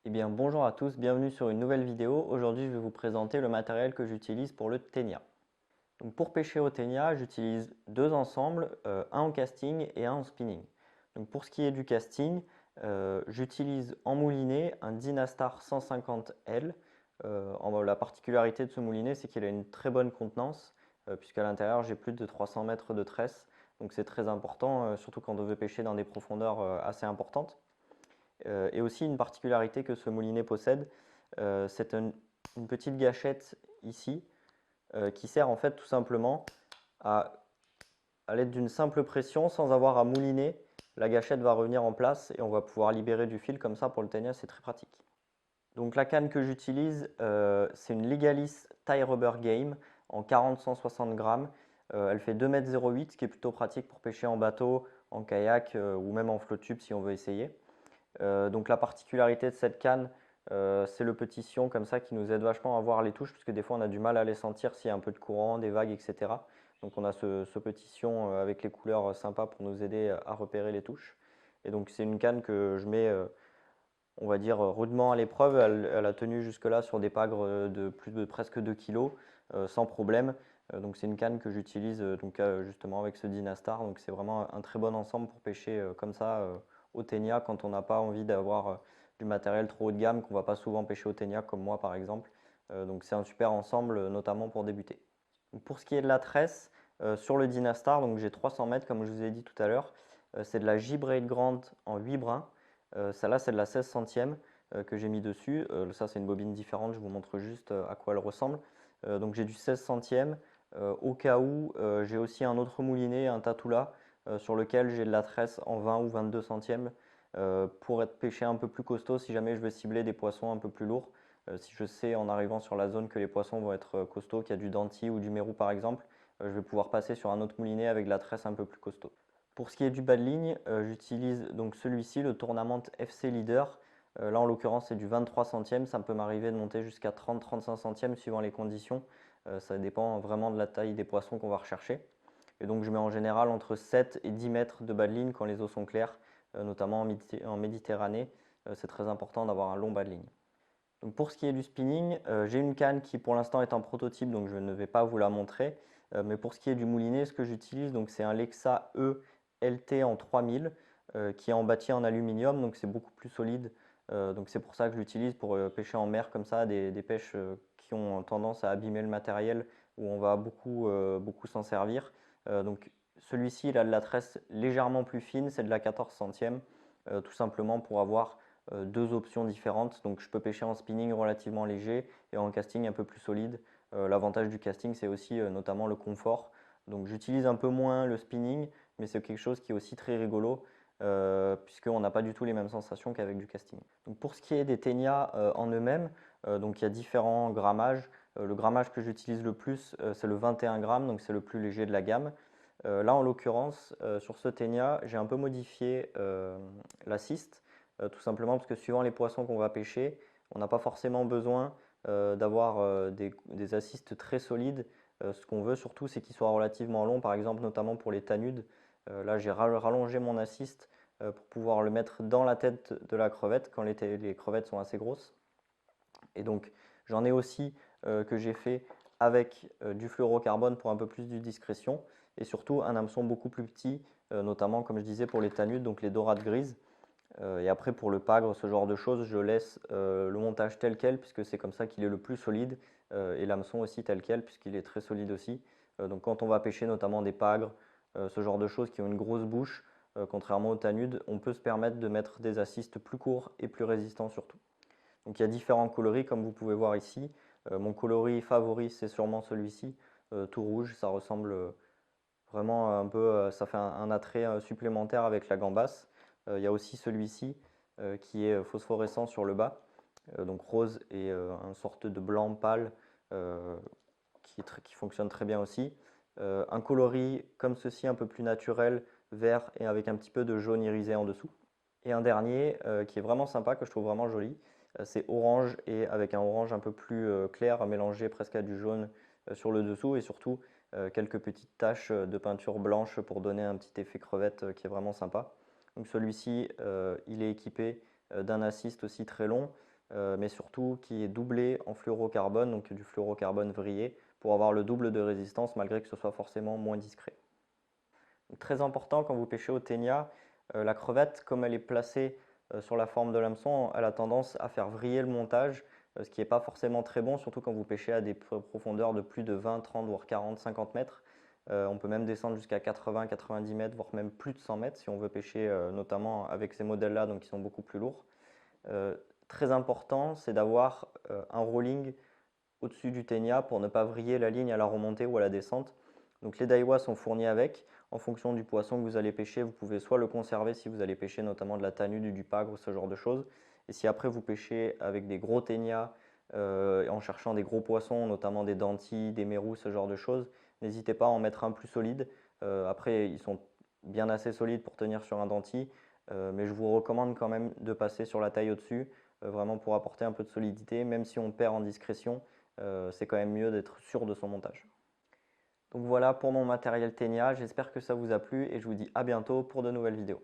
Eh bien, bonjour à tous, bienvenue sur une nouvelle vidéo. Aujourd'hui, je vais vous présenter le matériel que j'utilise pour le ténia. Donc, pour pêcher au ténia, j'utilise deux ensembles, un en casting et un en spinning. Donc, pour ce qui est du casting, j'utilise en moulinet un Dynastar 150L. La particularité de ce moulinet, c'est qu'il a une très bonne contenance, puisqu'à l'intérieur, j'ai plus de 300 mètres de tresse. Donc, c'est très important, surtout quand on veut pêcher dans des profondeurs assez importantes. Et aussi une particularité que ce moulinet possède, c'est une petite gâchette ici qui sert en fait tout simplement à, à l'aide d'une simple pression sans avoir à mouliner. La gâchette va revenir en place et on va pouvoir libérer du fil comme ça pour le ténia, c'est très pratique. Donc la canne que j'utilise, c'est une Legalis Tie Rubber Game en 40-160 grammes. Elle fait 2,08 m, ce qui est plutôt pratique pour pêcher en bateau, en kayak ou même en flotte tube si on veut essayer. Donc la particularité de cette canne, c'est le petit sion comme ça qui nous aide vachement à voir les touches, parce que des fois on a du mal à les sentir s'il y a un peu de courant, des vagues, etc. Donc on a ce petit sion avec les couleurs sympas pour nous aider à repérer les touches. Et donc c'est une canne que je mets, on va dire, rudement à l'épreuve. Elle a tenu jusque-là sur des pagres de plus de presque 2 kg, sans problème. Donc c'est une canne que j'utilise justement avec ce Dynastar. Donc c'est vraiment un très bon ensemble pour pêcher comme ça au ténia quand on n'a pas envie d'avoir du matériel trop haut de gamme, qu'on ne va pas souvent pêcher au ténia comme moi par exemple. Donc c'est un super ensemble, notamment pour débuter. Donc pour ce qui est de la tresse, sur le Dynastar, donc j'ai 300 mètres comme je vous ai dit tout à l'heure. C'est de la J-Braid Grant en 8 brins. Celle-là, c'est de la 16 centième que j'ai mis dessus. Ça, c'est une bobine différente, je vous montre juste à quoi elle ressemble. Donc j'ai du 16 centième. Au cas où, j'ai aussi un autre moulinet, un Tatula, sur lequel j'ai de la tresse en 20 ou 22 centièmes pour être pêché un peu plus costaud si jamais je veux cibler des poissons un peu plus lourds. Si je sais en arrivant sur la zone que les poissons vont être costauds, qu'il y a du denti ou du mérou par exemple, je vais pouvoir passer sur un autre moulinet avec de la tresse un peu plus costaud. Pour ce qui est du bas de ligne, j'utilise donc celui-ci, le Tournament FC Leader. Là, en l'occurrence, c'est du 23 centièmes. Ça peut m'arriver de monter jusqu'à 30-35 centièmes suivant les conditions. Ça dépend vraiment de la taille des poissons qu'on va rechercher. Et donc, je mets en général entre 7 et 10 mètres de bas de ligne quand les eaux sont claires, notamment en Méditerranée. C'est très important d'avoir un long bas de ligne. Donc pour ce qui est du spinning, j'ai une canne qui pour l'instant est en prototype, donc je ne vais pas vous la montrer. Mais pour ce qui est du moulinet, ce que j'utilise, c'est un Lexa E LT en 3000 qui est en bâti en aluminium, donc c'est beaucoup plus solide. Donc c'est pour ça que je l'utilise pour pêcher en mer comme ça, des pêches qui ont tendance à abîmer le matériel, où on va beaucoup s'en servir. Donc celui-ci, il a de la tresse légèrement plus fine, c'est de la 14 centième, tout simplement pour avoir deux options différentes. Donc je peux pêcher en spinning relativement léger et en casting un peu plus solide. L'avantage du casting, c'est aussi notamment le confort. Donc j'utilise un peu moins le spinning, mais c'est quelque chose qui est aussi très rigolo, puisqu'on n'a pas du tout les mêmes sensations qu'avec du casting. Donc pour ce qui est des ténias en eux-mêmes, donc il y a différents grammages. Le grammage que j'utilise le plus, c'est le 21 grammes, donc c'est le plus léger de la gamme. Là, en l'occurrence, sur ce ténia, j'ai un peu modifié l'assist, tout simplement parce que suivant les poissons qu'on va pêcher, on n'a pas forcément besoin d'avoir des assists très solides. Ce qu'on veut surtout, c'est qu'ils soient relativement longs, par exemple, notamment pour les tanudes. Là, j'ai rallongé mon assist pour pouvoir le mettre dans la tête de la crevette quand les crevettes sont assez grosses. Et donc, j'en ai aussi que j'ai fait avec du fluorocarbone pour un peu plus de discrétion et surtout un hameçon beaucoup plus petit, notamment comme je disais pour les tanudes, donc les dorades grises. Et après pour le pagre, ce genre de choses, je laisse le montage tel quel puisque c'est comme ça qu'il est le plus solide et l'hameçon aussi tel quel puisqu'il est très solide aussi. Donc quand on va pêcher notamment des pagres, ce genre de choses qui ont une grosse bouche, contrairement aux tanudes, on peut se permettre de mettre des assists plus courts et plus résistants surtout. Donc il y a différents coloris comme vous pouvez voir ici. Mon coloris favori c'est sûrement celui-ci, tout rouge, ça ressemble vraiment un peu, ça fait un attrait supplémentaire avec la gambasse. Il y a aussi celui-ci qui est phosphorescent sur le bas, donc rose et une sorte de blanc pâle qui fonctionne très bien aussi. Un coloris comme ceci, un peu plus naturel, vert et avec un petit peu de jaune irisé en dessous. Et un dernier qui est vraiment sympa, que je trouve vraiment joli, c'est orange et avec un orange un peu plus clair, mélangé presque à du jaune sur le dessous et surtout quelques petites taches de peinture blanche pour donner un petit effet crevette qui est vraiment sympa. Donc celui-ci, il est équipé d'un assist aussi très long. mais surtout qui est doublé en fluorocarbone, donc du fluorocarbone vrillé, pour avoir le double de résistance malgré que ce soit forcément moins discret. Donc, très important quand vous pêchez au ténia, la crevette, comme elle est placée sur la forme de l'hameçon, elle a tendance à faire vriller le montage, ce qui n'est pas forcément très bon, surtout quand vous pêchez à des profondeurs de plus de 20, 30, voire 40, 50 mètres. On peut même descendre jusqu'à 80, 90 mètres, voire même plus de 100 mètres si on veut pêcher, notamment avec ces modèles-là, donc qui sont beaucoup plus lourds. Très important, c'est d'avoir un rolling au-dessus du ténia pour ne pas vriller la ligne à la remontée ou à la descente. Donc les Daiwa sont fournis avec. En fonction du poisson que vous allez pêcher, vous pouvez soit le conserver si vous allez pêcher notamment de la tanune, du pagre, ce genre de choses. Et si après vous pêchez avec des gros ténias en cherchant des gros poissons, notamment des dentilles, des mérous, ce genre de choses, n'hésitez pas à en mettre un plus solide. Après, ils sont bien assez solides pour tenir sur un dentier, mais je vous recommande quand même de passer sur la taille au-dessus, vraiment pour apporter un peu de solidité, même si on perd en discrétion. C'est quand même mieux d'être sûr de son montage. Donc voilà pour mon matériel ténia, j'espère que ça vous a plu et je vous dis à bientôt pour de nouvelles vidéos.